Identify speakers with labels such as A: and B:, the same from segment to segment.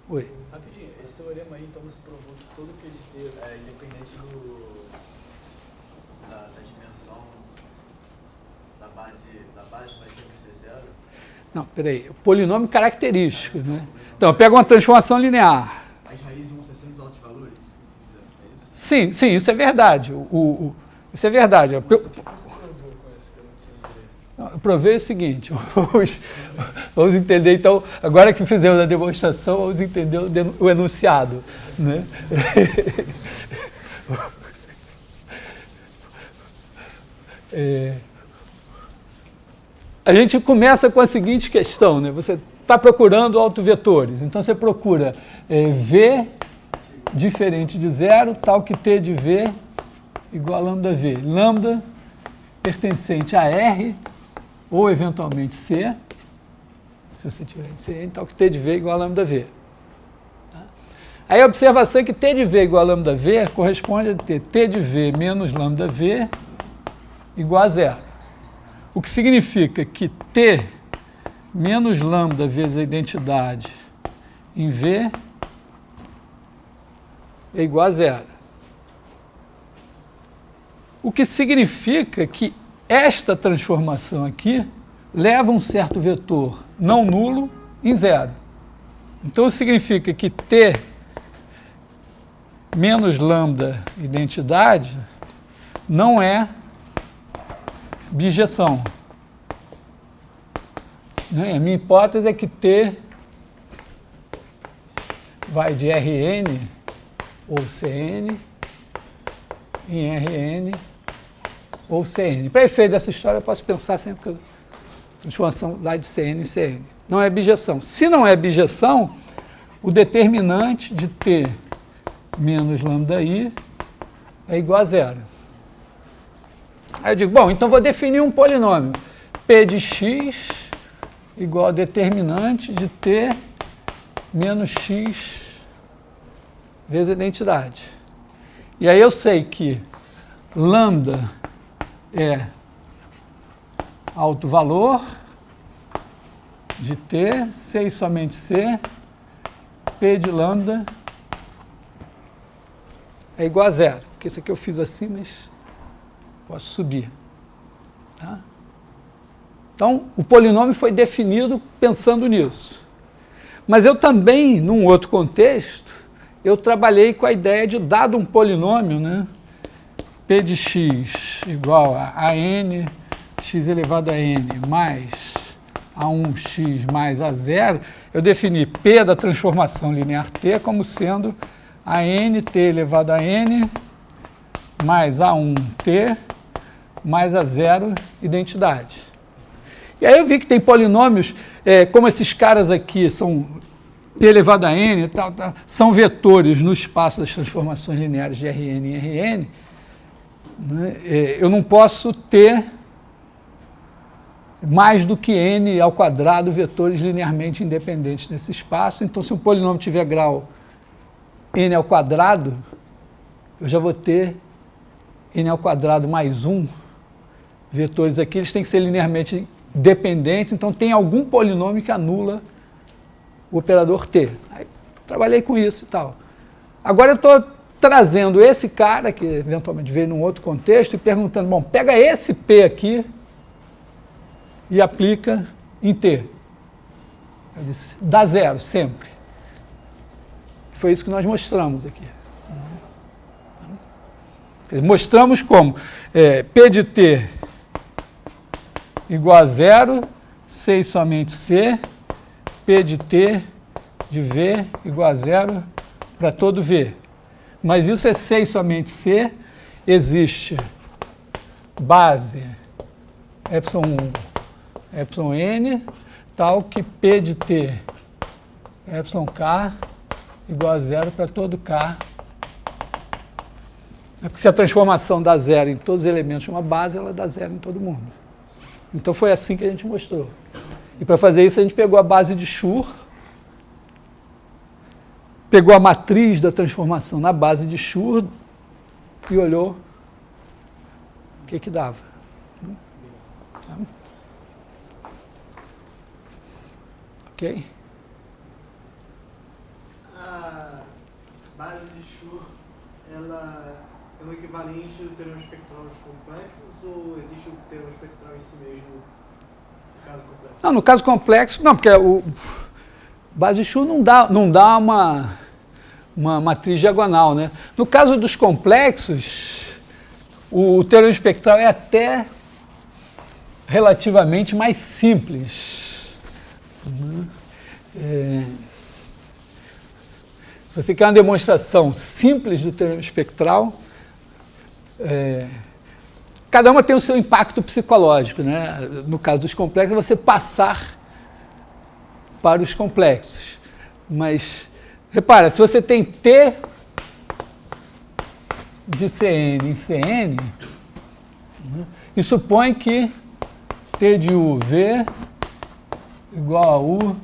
A: Oi.
B: Rapidinho, esse teorema aí, então você provou que todo P de T é independente da dimensão da base vai sempre ser zero?
A: Não, peraí. Polinômio característico, né? Então, eu pego uma transformação linear.
B: As raízes vão ser sempre altos valores? É isso?
A: Sim, sim, isso é verdade. Isso é verdade.
B: O que você provou com isso que eu não tinha direito?
A: Não, eu provei o seguinte, vamos entender então, agora que fizemos a demonstração, vamos entender o enunciado, né? A gente começa com a seguinte questão, né? Você está procurando autovetores, então você procura V diferente de zero, tal que T de V igual a lambda V. Lambda pertencente a R, ou eventualmente C, se você tiver em C, então que T de V igual a lambda V. Tá? Aí a observação é que T de V igual a lambda V corresponde a ter T de V menos lambda V igual a zero. O que significa que T menos lambda vezes a identidade em V é igual a zero. O que significa que esta transformação aqui leva um certo vetor não nulo em zero. Então, significa que T menos lambda identidade não é bijeção. A minha hipótese é que T vai de Rn ou Cn em Rn ou Cn. Para efeito dessa história, eu posso pensar sempre que a transformação lá de Cn em Cn. Não é bijeção. Se não é bijeção, o determinante de T menos lambda I é igual a zero. Aí eu digo, bom, então vou definir um polinômio. P de x igual a determinante de T menos x vezes a identidade. E aí eu sei que lambda é alto valor de T, C e somente C, P de lambda é igual a zero. Porque isso aqui eu fiz assim, mas posso subir. Tá? Então, o polinômio foi definido pensando nisso. Mas eu também, num outro contexto, eu trabalhei com a ideia de, dado um polinômio, né, P de x igual a n, x elevado a n, mais A1x mais A0, eu defini P da transformação linear T como sendo a nt elevado a n mais A1t mais A0 identidade. E aí eu vi que tem polinômios, como esses caras aqui são t elevado a n, são vetores no espaço das transformações lineares de Rn em Rn, né? Eu não posso ter mais do que n ao quadrado vetores linearmente independentes nesse espaço. Então, se um polinômio tiver grau n ao quadrado, eu já vou ter n ao quadrado mais 1 vetores aqui, eles têm que ser linearmente dependentes, então tem algum polinômio que anula o operador t. Aí, trabalhei com isso e tal. Agora eu estou trazendo esse cara, que eventualmente veio num outro contexto, e perguntando, bom, pega esse P aqui e aplica em T. Eu disse, dá zero, sempre. Foi isso que nós mostramos aqui. Mostramos como P de T igual a zero, C e somente C, P de T de V igual a zero para todo V. Mas isso é C e somente C, existe base ε1, εn, tal que P de T εk igual a zero para todo K. Porque se a transformação dá zero em todos os elementos de uma base, ela dá zero em todo mundo. Então foi assim que a gente mostrou. E para fazer isso a gente pegou a base de Schur, pegou a matriz da transformação na base de Schur e olhou o que dava. Ok?
C: Schur, ela é um equivalente do teorema espectral dos complexos ou existe o teorema espectral em si mesmo no caso complexo?
A: Não, no caso complexo, não, porque o base de Schur não dá uma matriz diagonal, né? No caso dos complexos, o teorema espectral é até relativamente mais simples. Se você quer uma demonstração simples do teorema espectral, cada uma tem o seu impacto psicológico, né? No caso dos complexos, é você passar para os complexos. Mas, repara, se você tem T de Cn em Cn, e supõe que T de UV igual a U,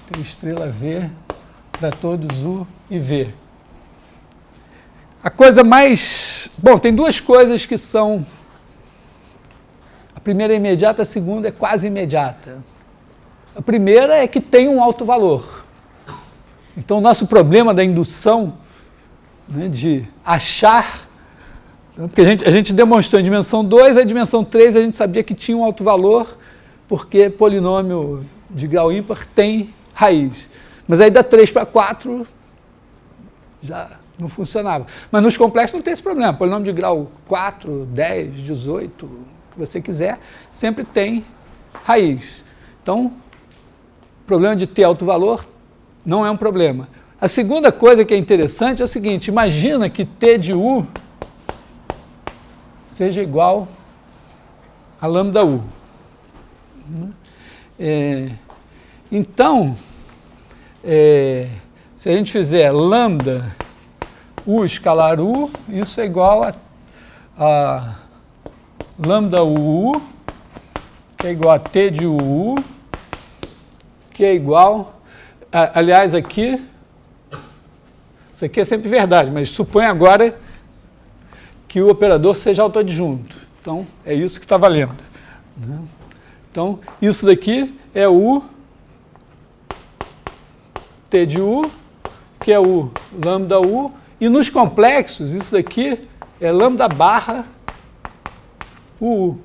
A: T estrela V, para todos U e V. A coisa mais... Bom, tem duas coisas que são... A primeira é imediata, a segunda é quase imediata. A primeira é que tem um alto valor. Então, o nosso problema da indução, né, de achar... Porque a gente demonstrou em dimensão 2, a dimensão 3 a gente sabia que tinha um alto valor, porque polinômio de grau ímpar tem raiz. Mas aí da 3 para 4 já não funcionava. Mas nos complexos não tem esse problema. Polinômio de grau 4, 10, 18, o que você quiser, sempre tem raiz. Então, o problema de ter alto valor não é um problema. A segunda coisa que é interessante é o seguinte, imagina que T de U seja igual a lambda U. Então, se a gente fizer lambda U escalar U, isso é igual a lambda U, que é igual a T de U, que é igual... aliás, aqui, isso aqui é sempre verdade, mas supõe agora que o operador seja autoadjunto. Então, é isso que está valendo. Então, isso daqui é U T de U, que é o lambda U, e nos complexos, isso daqui é lambda barra UU.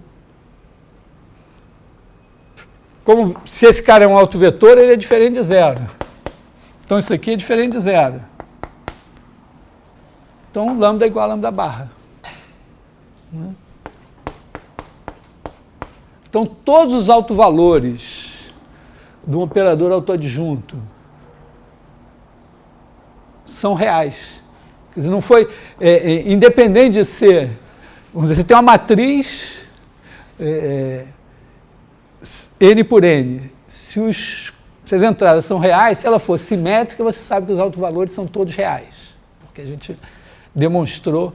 A: Como se esse cara é um autovetor, ele é diferente de zero. Então, isso aqui é diferente de zero. Então, lambda é igual a lambda barra. Então, todos os autovalores de um operador autoadjunto são reais. Quer dizer, não foi... independente de ser... Vamos dizer, você tem uma matriz N por N. Se as entradas são reais, se ela for simétrica, você sabe que os autovalores são todos reais. Porque a gente demonstrou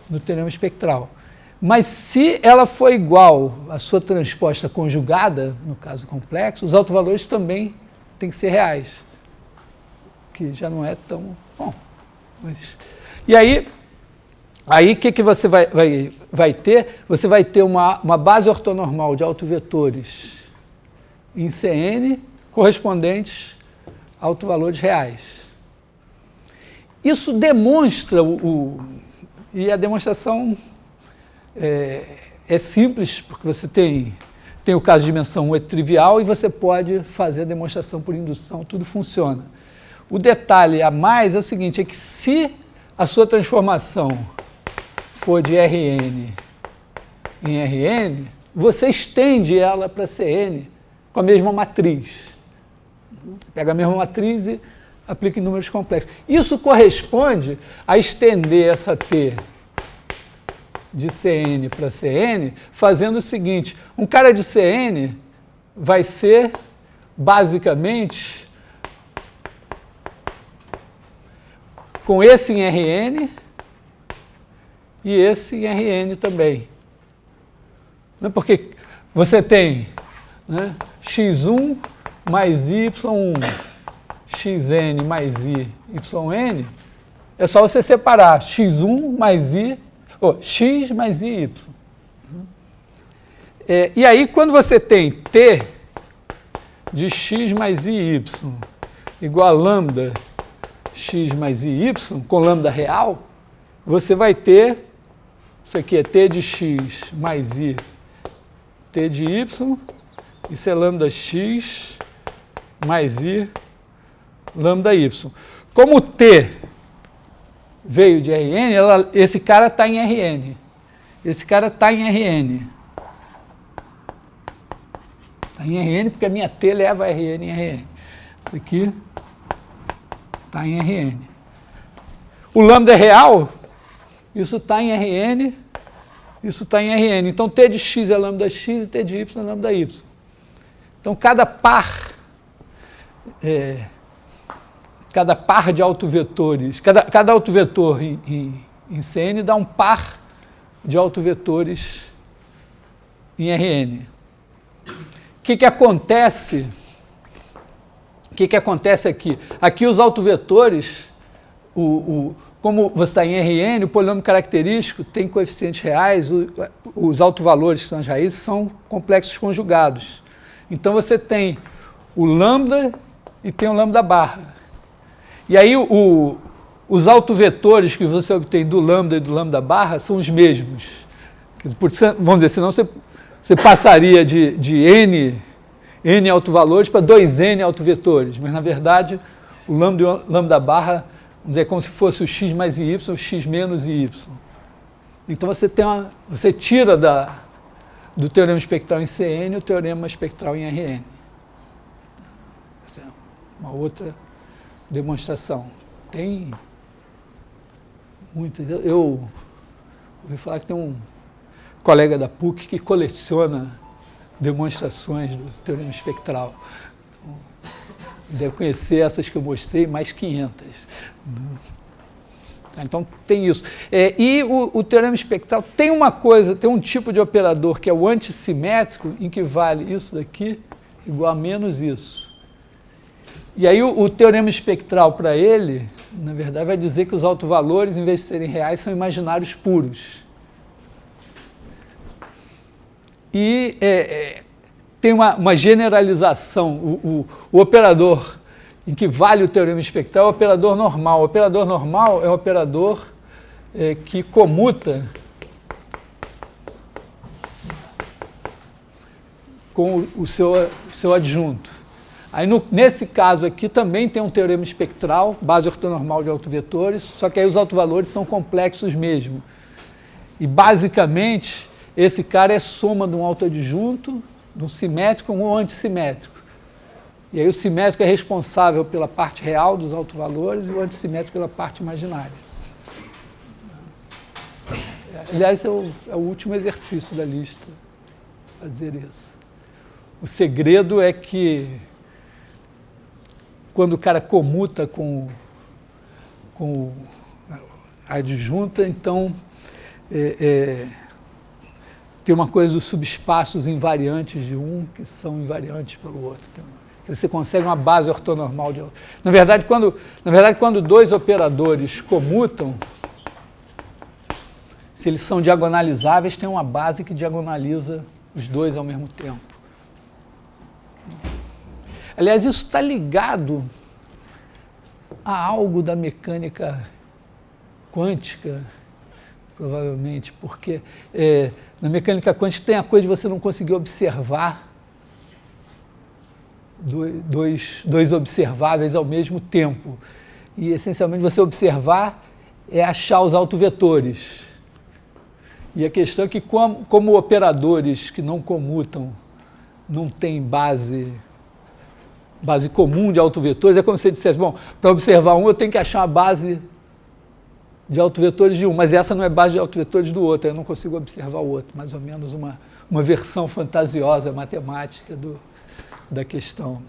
A: no teorema espectral. Mas se ela for igual à sua transposta conjugada, no caso complexo, os autovalores também têm que ser reais. Que já não é tão bom. E aí o que você vai ter? Você vai ter uma base ortonormal de autovetores em Cn correspondentes a autovalores reais. Isso demonstra e a demonstração é simples, porque você tem o caso de dimensão 1 é trivial e você pode fazer a demonstração por indução, tudo funciona. O detalhe a mais é o seguinte, é que se a sua transformação for de Rn em Rn, você estende ela para Cn com a mesma matriz. Você pega a mesma matriz e aplica em números complexos. Isso corresponde a estender essa T de Cn para Cn, fazendo o seguinte, um cara de Cn vai ser, basicamente, com esse em Rn e esse em Rn também. Porque você tem, né, x1 mais y1, xn mais i, yn, é só você separar x1 mais i, x mais i, y. E aí, quando você tem t de x mais i, y igual a lambda x mais y, com lambda real, você vai ter, isso aqui é t de x mais i, t de y, isso é lambda x mais i, lambda y. Como o t veio de Rn, esse cara está em Rn. Esse cara está em Rn. Está em Rn porque a minha t leva Rn em Rn. Isso aqui está em Rn. O lambda é real, isso está em Rn, isso está em Rn. Então, t de x é lambda x e t de y é lambda y. Então, cada par de autovetores, cada autovetor em Cn dá um par de autovetores em Rn. O que acontece? O que acontece aqui? Aqui os autovetores, como você está em Rn, o polinômio característico tem coeficientes reais, os autovalores, que são as raízes, são complexos conjugados. Então você tem o lambda e tem o lambda barra. E aí os autovetores que você obtém do lambda e do lambda barra são os mesmos. Vamos dizer, senão você passaria de n autovalores para 2n autovetores, mas na verdade o lambda e o lambda barra, vamos dizer, é como se fosse o x mais y, o x menos y. Então você tira do teorema espectral em Cn o teorema espectral em Rn. Essa é uma outra demonstração. Tem muitas. Eu ouvi falar que tem um colega da PUC que coleciona demonstrações do teorema espectral. Deve conhecer essas que eu mostrei, mais 500. Então, tem isso. E o teorema espectral tem uma coisa, tem um tipo de operador que é o antissimétrico, em que vale isso daqui igual a menos isso. E aí o teorema espectral para ele, na verdade, vai dizer que os autovalores, em vez de serem reais, são imaginários puros. E tem uma generalização. O operador em que vale o teorema espectral é o operador normal. O operador normal é um operador que comuta com o seu adjunto. Aí, nesse caso aqui, também tem um teorema espectral, base ortonormal de autovetores, só que aí os autovalores são complexos mesmo. E, basicamente, esse cara é soma de um autoadjunto, de um simétrico com um antissimétrico. E aí o simétrico é responsável pela parte real dos autovalores e o antissimétrico pela parte imaginária. Aliás, é o último exercício da lista, fazer isso. O segredo é que quando o cara comuta com a adjunta, então tem uma coisa dos subespaços invariantes de um que são invariantes pelo outro. Você consegue uma base ortonormal de outro. Na verdade, quando dois operadores comutam, se eles são diagonalizáveis, tem uma base que diagonaliza os dois ao mesmo tempo. Aliás, isso está ligado a algo da mecânica quântica, provavelmente, porque na mecânica quântica tem a coisa de você não conseguir observar dois observáveis ao mesmo tempo. E, essencialmente, você observar é achar os autovetores. E a questão é que, como operadores que não comutam não têm base comum de autovetores, é como se você dissesse, bom, para observar um eu tenho que achar uma base de autovetores de um, mas essa não é base de autovetores do outro, eu não consigo observar o outro, mais ou menos uma versão fantasiosa matemática da questão.